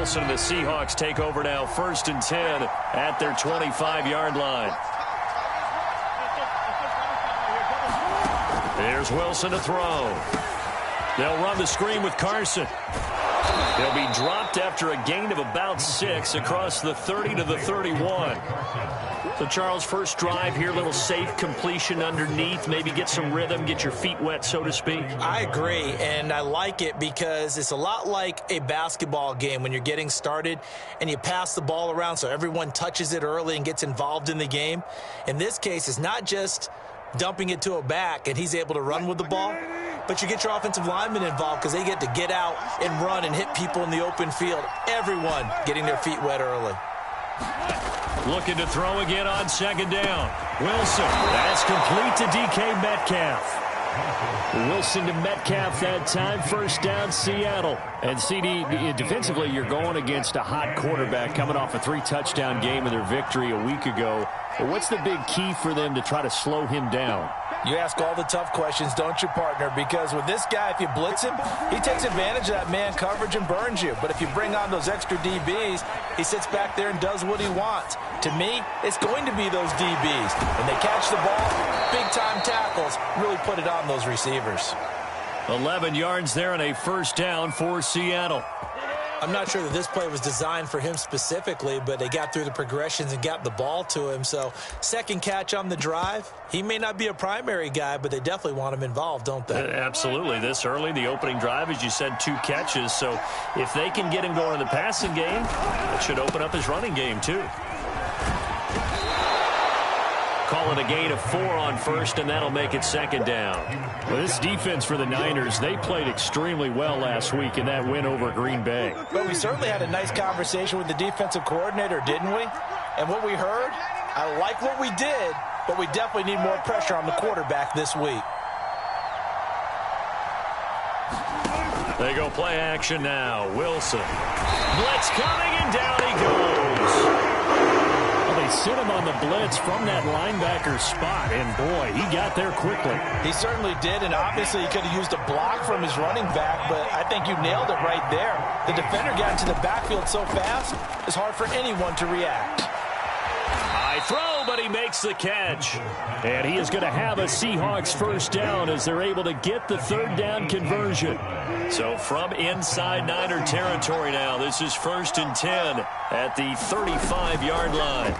Wilson and the Seahawks take over now, 1st and 10 at their 25-yard line. There's Wilson to throw. They'll run the screen with Carson. He'll be dropped after a gain of about 6 across the 30 to the 31. So, Charles, first drive here, little safe completion underneath, maybe get some rhythm, get your feet wet, so to speak. I agree, and I like it because it's a lot like a basketball game when you're getting started and you pass the ball around so everyone touches it early and gets involved in the game. In this case, it's not just dumping it to a back and he's able to run with the ball, but you get your offensive linemen involved because they get to get out and run and hit people in the open field. Everyone getting their feet wet early. Looking to throw again on 2nd down. Wilson, that's complete to DK Metcalf. Wilson to Metcalf that time, 1st down, Seattle. And CD, defensively, you're going against a hot quarterback coming off a 3-touchdown game in their victory a week ago. But what's the big key for them to try to slow him down? You ask all the tough questions, don't you, partner? Because with this guy, if you blitz him, he takes advantage of that man coverage and burns you. But if you bring on those extra DBs, he sits back there and does what he wants. To me, it's going to be those DBs. When they catch the ball, big-time tackles really put it on those receivers. 11 yards there and a 1st down for Seattle. I'm not sure that this play was designed for him specifically, but they got through the progressions and got the ball to him. So, second catch on the drive. He may not be a primary guy, but they definitely want him involved, don't they? Absolutely. This early, the opening drive, as you said, 2 catches. So, if they can get him going in the passing game, it should open up his running game, too. Call it a gain of 4 on 1st, and that'll make it 2nd down. Well, this defense for the Niners, they played extremely well last week in that win over Green Bay. But we certainly had a nice conversation with the defensive coordinator, didn't we? And what we heard, I like what we did, but we definitely need more pressure on the quarterback this week. They go play action now. Wilson. Blitz coming, and down he goes. They sit him on the blitz from that linebacker spot, and boy, he got there quickly. He certainly did, and obviously he could have used a block from his running back, but I think you nailed it right there. The defender got into the backfield so fast, it's hard for anyone to react. High throw, but he makes the catch. And he is going to have a Seahawks 1st down as they're able to get the 3rd down conversion. So from inside Niner territory now, this is 1st and 10 at the 35-yard line.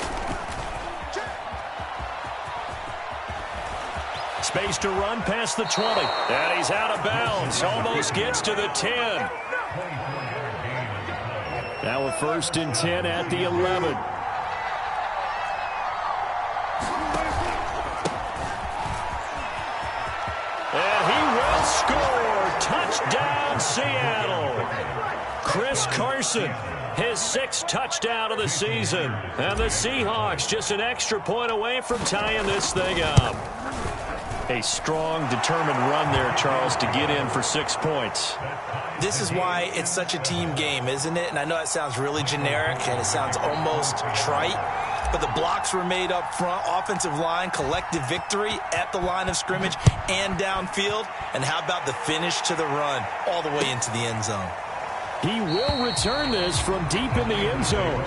Space to run past the 20. And he's out of bounds. Almost gets to the 10. Now a 1st and 10 at the 11. Touchdown, Seattle. Chris Carson, his 6th touchdown of the season. And the Seahawks just an extra point away from tying this thing up. A strong, determined run there, Charles, to get in for 6 points. This is why it's such a team game, isn't it? And I know that sounds really generic and it sounds almost trite, but the blocks were made up front, offensive line, collective victory at the line of scrimmage and downfield. And how about the finish to the run all the way into the end zone? He will return this from deep in the end zone.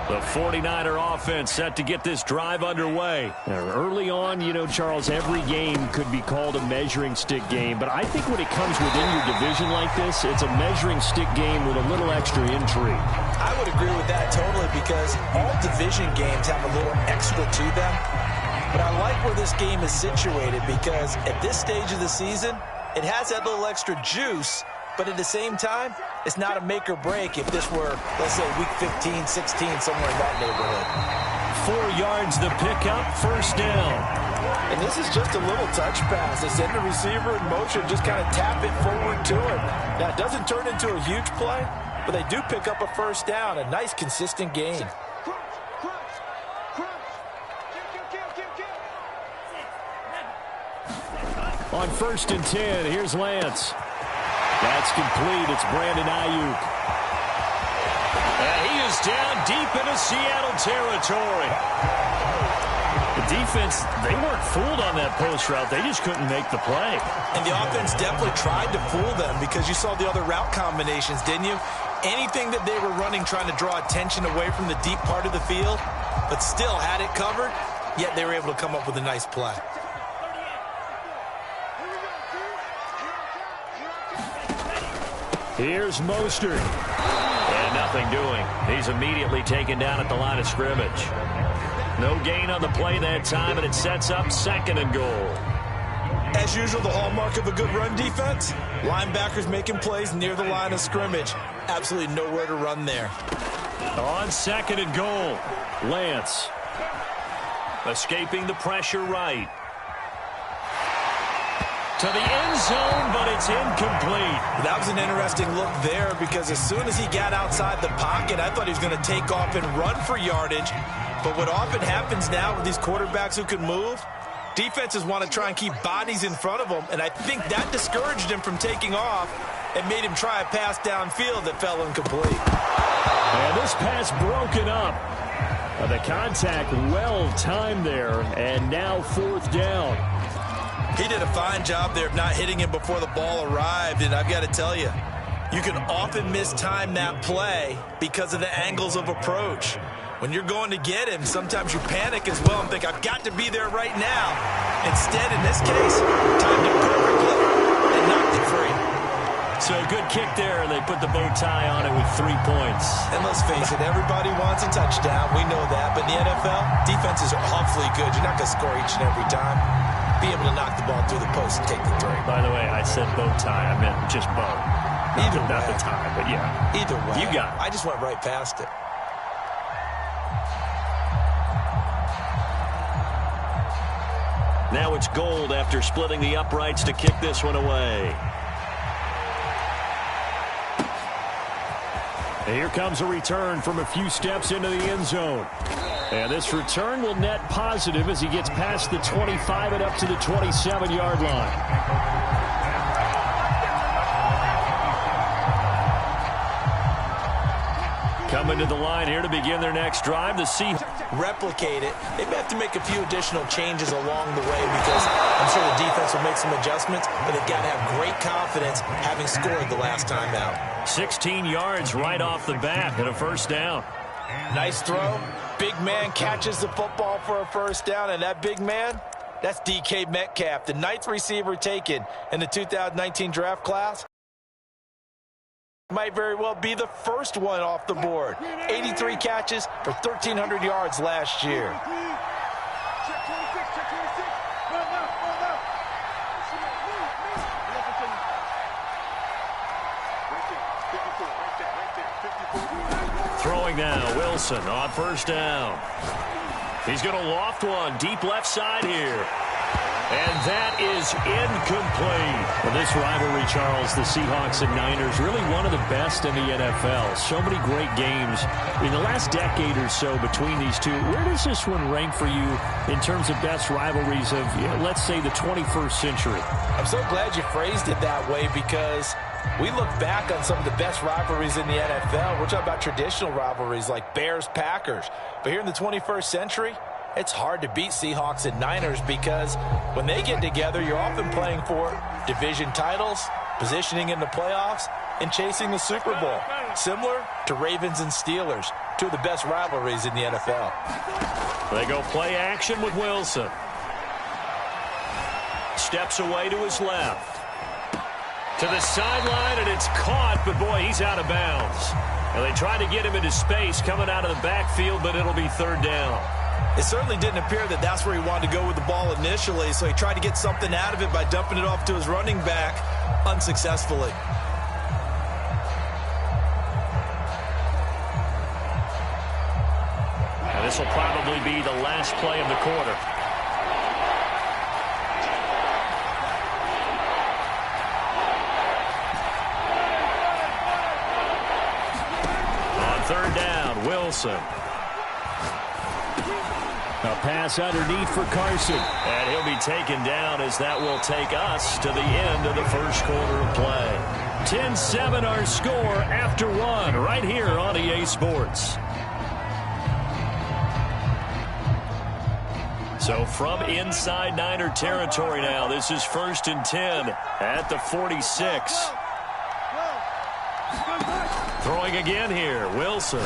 The 49er offense set to get this drive underway. Early on, you know, Charles, every game could be called a measuring stick game. But I think when it comes within your division like this, it's a measuring stick game with a little extra intrigue. I would agree with that totally because all division games have a little extra to them. But I like where this game is situated because at this stage of the season, it has that little extra juice. But at the same time, it's not a make or break if this were, let's say, week 15, 16, somewhere in that neighborhood. 4 yards the pickup, 1st down. And this is just a little touch pass. They send the receiver in motion, just kind of tap it forward to him. Now, it doesn't turn into a huge play, but they do pick up a 1st down, a nice, consistent gain. On 1st and 10, here's Lance. That's complete. It's Brandon Ayuk. And he is down deep into Seattle territory. The defense, they weren't fooled on that post route. They just couldn't make the play. And the offense definitely tried to fool them because you saw the other route combinations, didn't you? Anything that they were running trying to draw attention away from the deep part of the field, but still had it covered, yet they were able to come up with a nice play. Here's Mostert. And nothing doing. He's immediately taken down at the line of scrimmage. No gain on the play that time, and it sets up 2nd and goal. As usual, the hallmark of a good run defense, linebackers making plays near the line of scrimmage. Absolutely nowhere to run there. On 2nd and goal, Lance. Escaping the pressure right. To the end zone, but it's incomplete. That was an interesting look there because as soon as he got outside the pocket, I thought he was going to take off and run for yardage. But what often happens now with these quarterbacks who can move, defenses want to try and keep bodies in front of them, and I think that discouraged him from taking off and made him try a pass downfield that fell incomplete. And this pass broken up. The contact well timed there, and now 4th down. He did a fine job there of not hitting him before the ball arrived, and I've got to tell you, you can often mistime that play because of the angles of approach. When you're going to get him, sometimes you panic as well and think, I've got to be there right now. Instead, in this case, timed it perfectly and knocked it free. So good kick there, and they put the bow tie on it with 3 points. And let's face it, everybody wants a touchdown. We know that. But in the NFL, defenses are awfully good. You're not going to score each and every time. Be able to knock the ball through the post and take the 3. By the way, I said bow tie. I meant just bow. Not the tie, but yeah. Either way. You got it. I just went right past it. Now it's Gold after splitting the uprights to kick this one away. And here comes a return from a few steps into the end zone. And this return will net positive as he gets past the 25 and up to the 27-yard line. Coming to the line here to begin their next drive. The Seahawks replicate it. They may have to make a few additional changes along the way because I'm sure the defense will make some adjustments, but they've got to have great confidence having scored the last time out. 16 yards right off the bat and a 1st down. Nice throw. Big man catches the football for a 1st down, and that big man, that's DK Metcalf, the 9th receiver taken in the 2019 draft class. Might very well be the first one off the board. 83 catches for 1,300 yards last year. Throwing now, Wilson on 1st down. He's going to loft one deep left side here. And that is incomplete. Well, this rivalry, Charles, the Seahawks and Niners, really one of the best in the NFL. So many great games in the last decade or so between these two. Where does this one rank for you in terms of best rivalries of, let's say, the 21st century? I'm so glad you phrased it that way because we look back on some of the best rivalries in the NFL. We're talking about traditional rivalries like Bears-Packers. But here in the 21st century, it's hard to beat Seahawks and Niners because when they get together, you're often playing for division titles, positioning in the playoffs, and chasing the Super Bowl. Similar to Ravens and Steelers, two of the best rivalries in the NFL. They go play action with Wilson. Steps away to his left. To the sideline, and it's caught, but boy, he's out of bounds. And they try to get him into space coming out of the backfield, but it'll be 3rd down. It certainly didn't appear that that's where he wanted to go with the ball initially, so he tried to get something out of it by dumping it off to his running back unsuccessfully. And this will probably be the last play of the quarter. On 3rd down, Wilson. A pass underneath for Carson. And he'll be taken down as that will take us to the end of the 1st quarter of play. 10-7 our score after one right here on EA Sports. So from inside Niner territory now, this is 1st and 10 at the 46. Throwing again here, Wilson.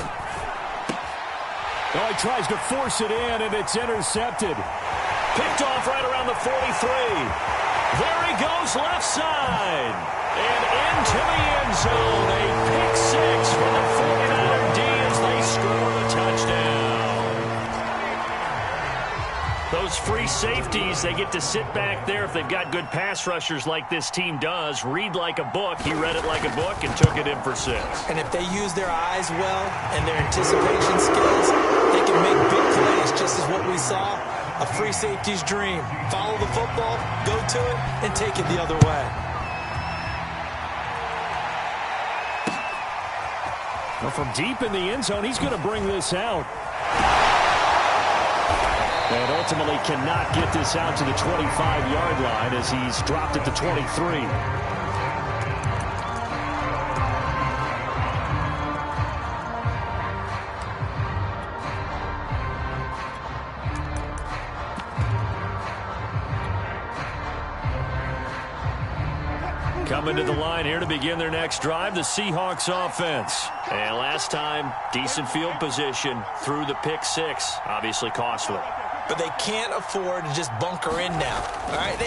Oh, he tries to force it in, and it's intercepted. Picked off right around the 43. There he goes, left side. And into the end zone. A pick six for the 49er D as they score the touchdown. Those free safeties, they get to sit back there if they've got good pass rushers like this team does. Read like a book. He read it like a book and took it in for 6. And if they use their eyes well and their anticipation skills, they can make big plays, just as what we saw. A free safety's dream. Follow the football, go to it, and take it the other way. Well, from deep in the end zone, he's going to bring this out. And ultimately cannot get this out to the 25-yard line as he's dropped at the 23. Coming to the line here to begin their next drive, the Seahawks offense. And last time, decent field position through the pick 6, obviously costly. But they can't afford to just bunker in now. All right,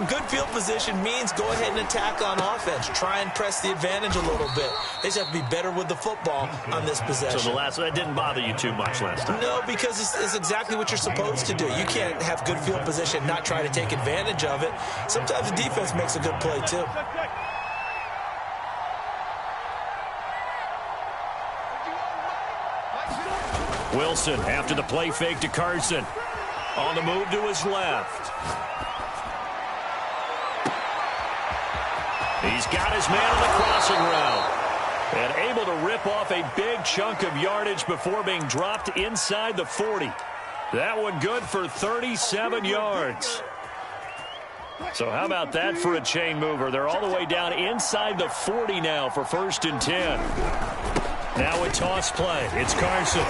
good field position means go ahead and attack on offense. Try and press the advantage a little bit. They just have to be better with the football on this possession. So that didn't bother you too much last time? No, because it's exactly what you're supposed to do. You can't have good field position and not try to take advantage of it. Sometimes the defense makes a good play too. Wilson after the play fake to Carson. On the move to his left. He's got his man on the crossing route. And able to rip off a big chunk of yardage before being dropped inside the 40. That one good for 37 yards. So how about that for a chain mover? They're all the way down inside the 40 now for 1st and 10. Now a toss play. It's Carson.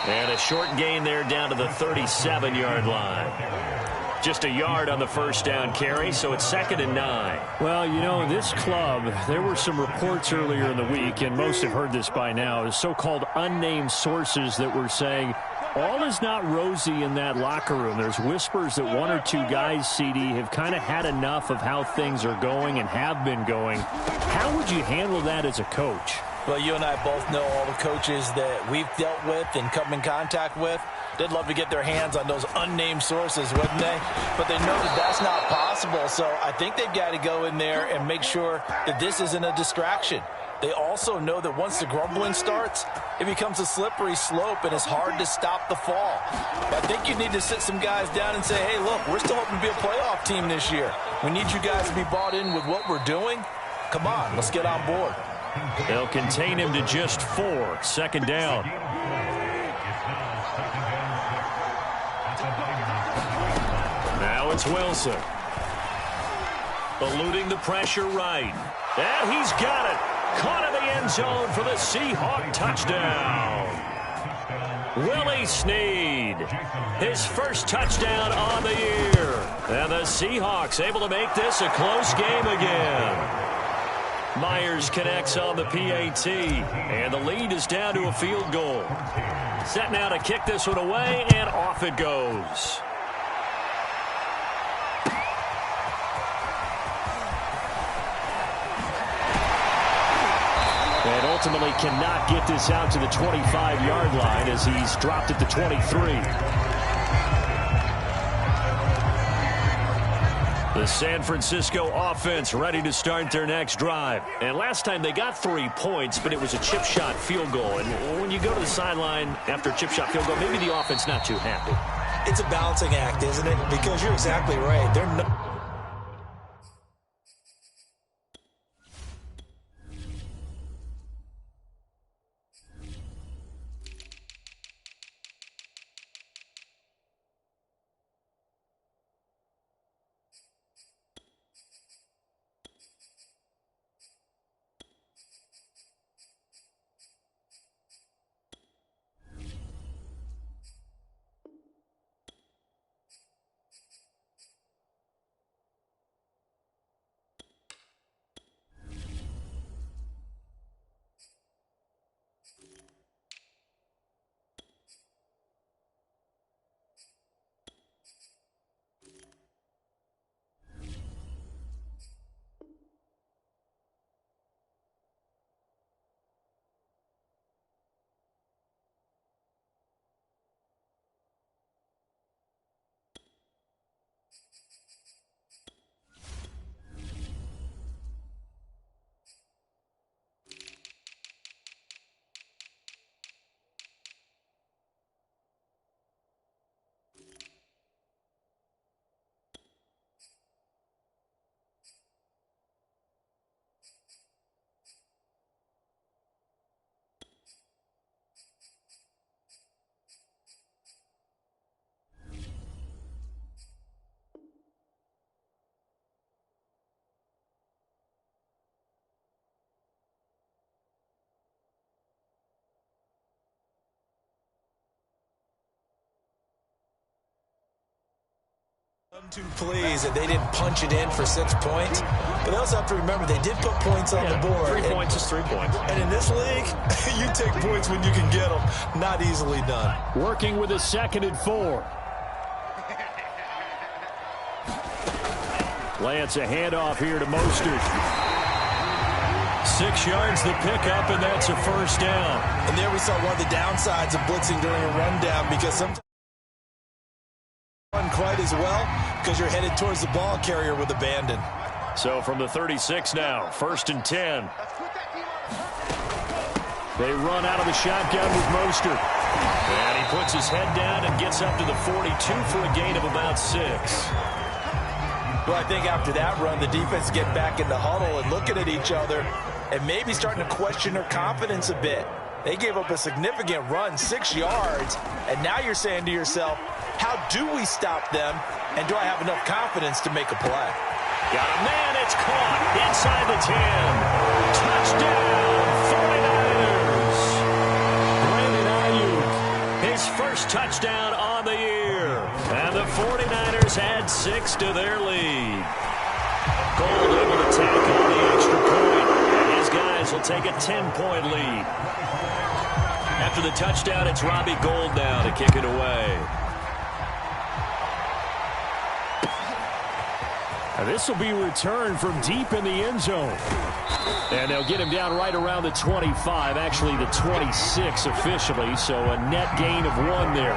And a short gain there down to the 37-yard line. Just a yard on the first down carry, so it's 2nd and 9. Well, you know, this club, there were some reports earlier in the week, and most have heard this by now, the so-called unnamed sources that were saying all is not rosy in that locker room. There's whispers that 1 or 2 guys, CD, have kind of had enough of how things are going and have been going. How would you handle that as a coach? Well, you and I both know all the coaches that we've dealt with and come in contact with. They'd love to get their hands on those unnamed sources, wouldn't they? But they know that that's not possible, so I think they've got to go in there and make sure that this isn't a distraction. They also know that once the grumbling starts, it becomes a slippery slope and it's hard to stop the fall. But I think you need to sit some guys down and say, hey, look, we're still hoping to be a playoff team this year. We need you guys to be bought in with what we're doing. Come on, let's get on board. They'll contain him to just 4. 2nd down. Now it's Wilson. Eluding the pressure right. And he's got it. Caught in the end zone for the Seahawk touchdown. Willie Snead. His first touchdown on the year. And the Seahawks able to make this a close game again. Myers connects on the PAT, and the lead is down to a field goal. Set now to kick this one away, and off it goes. And ultimately cannot get this out to the 25-yard line as he's dropped at the 23. The San Francisco offense ready to start their next drive. And last time they got 3 points, but it was a chip shot field goal. And when you go to the sideline after a chip shot field goal, maybe the offense not too happy. It's a balancing act, isn't it? Because you're exactly right. They're not. Too pleased that they didn't punch it in for 6 points. But they also have to remember they did put points on the board. 3 points is 3 points. And in this league, you take points when you can get them. Not easily done. Working with a 2nd and 4. Lance a handoff here to Mostert. 6 yards the pickup, and that's a first down. And there we saw one of the downsides of blitzing during a rundown, because sometimes run quite as well because you're headed towards the ball carrier with abandon. So from the 36 now, 1st and 10. They run out of the shotgun with Mostert. And he puts his head down and gets up to the 42 for a gain of about 6. Well, I think after that run, the defense get back in the huddle and looking at each other and maybe starting to question their confidence a bit. They gave up a significant run, 6 yards, and now you're saying to yourself, how do we stop them, and do I have enough confidence to make a play? Got a man, it's caught inside the 10. Touchdown, 49ers. Brandon Ayuk, his first touchdown on the year. And the 49ers add 6 to their lead. Gold able to tack on the extra point. And his guys will take a 10-point lead. After the touchdown, it's Robbie Gould now to kick it away. This will be returned from deep in the end zone. And they'll get him down right around the 25, actually the 26 officially, so a net gain of 1 there.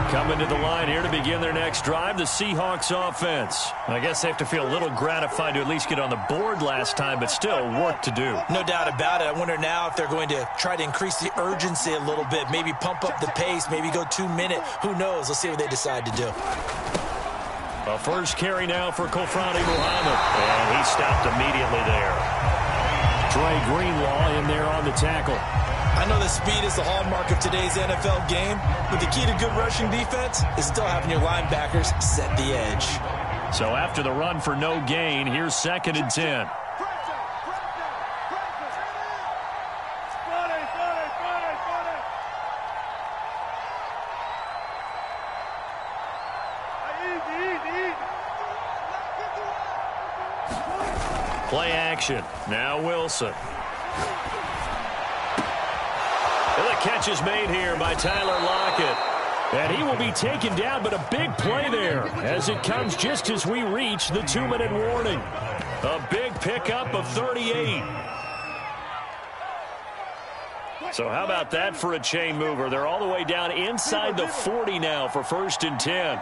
Coming to the line here to begin their next drive, the Seahawks offense. I guess they have to feel a little gratified to at least get on the board last time, but still work to do. No doubt about it. I wonder now if they're going to try to increase the urgency a little bit, maybe pump up the pace, maybe go 2-minute. Who knows? Let's see what they decide to do. A first carry now for Kofrani Muhammad. And he stopped immediately there. Dre Greenlaw in there on the tackle. I know that speed is the hallmark of today's NFL game, but the key to good rushing defense is still having your linebackers set the edge. So after the run for no gain, here's 2nd and 10. Play action. Now Wilson. And the catch is made here by Tyler Lockett. And he will be taken down, but a big play there as it comes just as we reach the 2-minute warning. A big pickup of 38. So how about that for a chain mover? They're all the way down inside the 40 now for 1st and 10.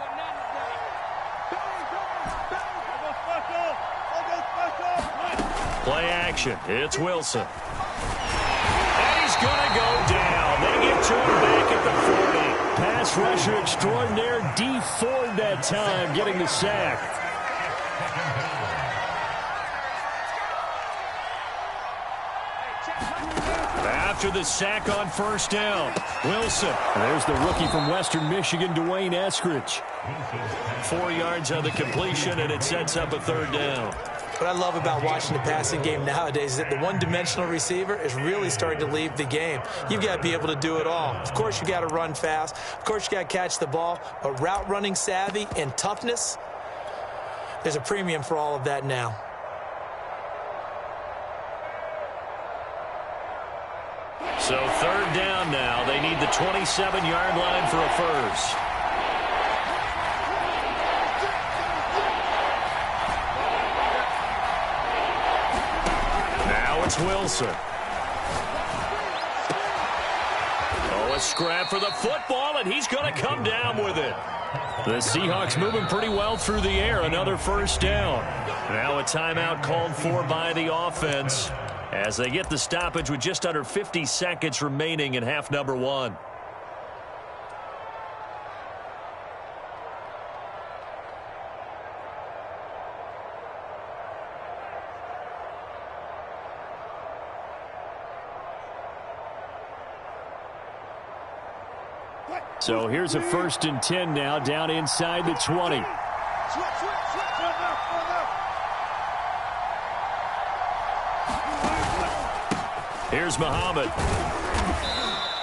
Play action. It's Wilson. And he's going to go down. They get to him back at the 40. Pass rusher extraordinaire, D Ford that time, getting the sack. After the sack on 1st down, Wilson. There's the rookie from Western Michigan, Dwayne Eskridge. 4 yards on the completion, and it sets up a 3rd down. What I love about watching the passing game nowadays is that the one-dimensional receiver is really starting to leave the game. You've got to be able to do it all. Of course, you got to run fast. Of course, you got to catch the ball. But route running savvy and toughness, there's a premium for all of that now. So 3rd down now. They need the 27-yard line for a first. It's Wilson. Oh, a scrap for the football, and he's going to come down with it. The Seahawks moving pretty well through the air. Another 1st down. Now a timeout called for by the offense as they get the stoppage with just under 50 seconds remaining in half number 1. So here's a 1st and 10 now, down inside the 20. Here's Muhammad.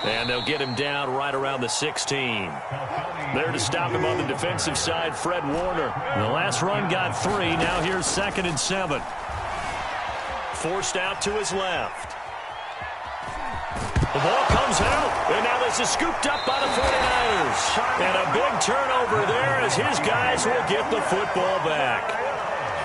And they'll get him down right around the 16. There to stop him on the defensive side, Fred Warner. The last run got 3. Now here's 2nd and 7. Forced out to his left. The ball comes out, and now this is scooped up by the 49ers. And a big turnover there as his guys will get the football back.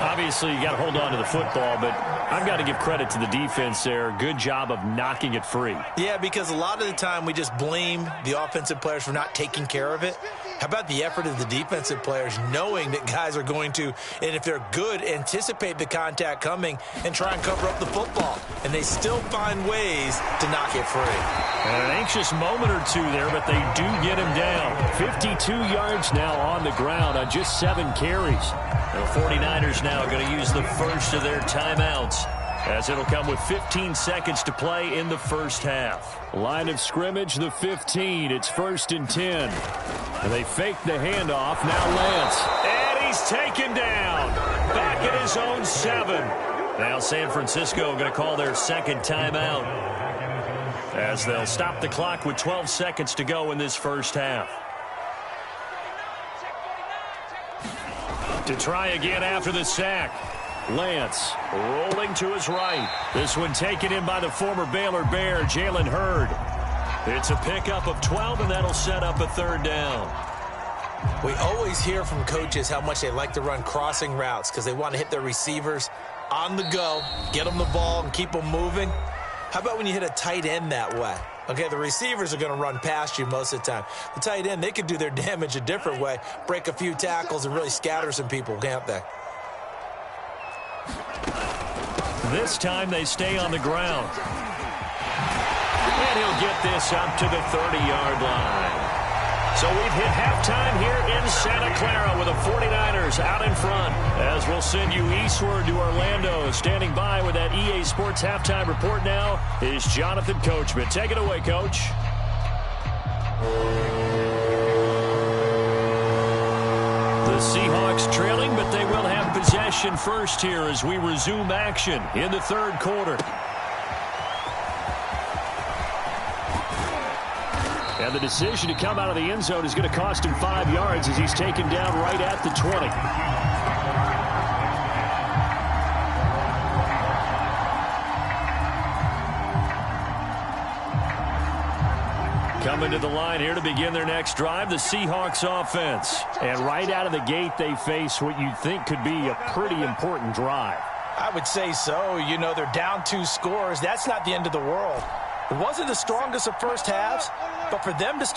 Obviously, you got to hold on to the football, but I've got to give credit to the defense there. Good job of knocking it free. Yeah, because a lot of the time we just blame the offensive players for not taking care of it. How about the effort of the defensive players knowing that guys are going to, and if they're good, anticipate the contact coming and try and cover up the football. And they still find ways to knock it free. And an anxious moment or two there, but they do get him down. 52 yards now on the ground on just 7 carries. The 49ers now going to use the first of their timeouts, as it'll come with 15 seconds to play in the first half. Line of scrimmage, the 15. It's 1st and 10. And they fake the handoff. Now Lance. And he's taken down. Back at his own 7. Now San Francisco going to call their 2nd timeout, as they'll stop the clock with 12 seconds to go in this first half. To try again after the sack. Lance rolling to his right. This one taken in by the former Baylor Bear, Jalen Hurd. It's a pickup of 12, and that'll set up a 3rd down. We always hear from coaches how much they like to run crossing routes because they want to hit their receivers on the go, get them the ball, and keep them moving. How about when you hit a tight end that way? Okay, the receivers are going to run past you most of the time. The tight end, they could do their damage a different way, break a few tackles and really scatter some people, can't they? This time they stay on the ground. And he'll get this up to the 30-yard line. So we've hit halftime here in Santa Clara with the 49ers out in front, as we'll send you eastward to Orlando. Standing by with that EA Sports halftime report now is Jonathan Coachman. Take it away, Coach. The Seahawks trailing, but they will have possession first here as we resume action in the 3rd quarter. And the decision to come out of the end zone is going to cost him 5 yards as he's taken down right at the 20. Coming to the line here to begin their next drive, the Seahawks offense. And right out of the gate, they face what you'd think could be a pretty important drive. I would say so. You know, they're down 2 scores. That's not the end of the world. It wasn't the strongest of first halves, but for them to start